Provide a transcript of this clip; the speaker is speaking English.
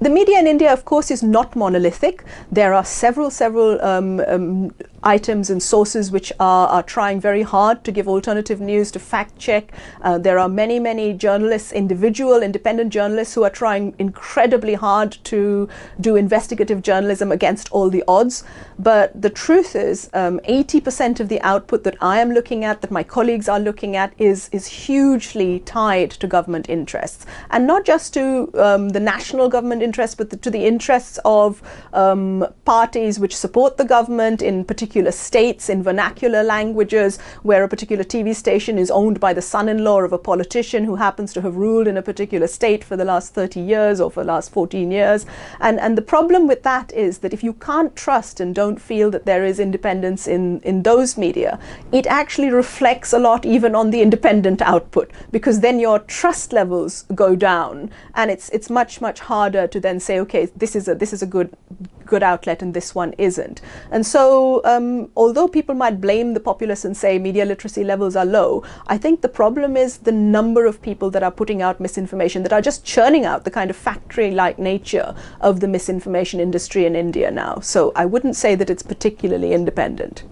The media in India, of course, is not monolithic. There are several items and sources which are trying very hard to give alternative news, to fact check. There are many journalists, individual independent journalists, who are trying incredibly hard to do investigative journalism against all the odds. But the truth is, 80% of the output that I am looking at, that my colleagues are looking at, is hugely tied to government interests, and not just to the national government interests, but to the interests of parties which support the government in particular states, in vernacular languages, where a particular TV station is owned by the son-in-law of a politician who happens to have ruled in a particular state for the last 30 years or for the last 14 years. And the problem with that is that if you can't trust and don't feel that there is independence in those media, it actually reflects a lot even on the independent output, because then your trust levels go down, and it's much harder to then say, okay, this is a good outlet and this one isn't. And so although people might blame the populace and say media literacy levels are low, I think the problem is the number of people that are putting out misinformation, that are just churning out the kind of factory-like nature of the misinformation industry in India now. So I wouldn't say that it's particularly independent.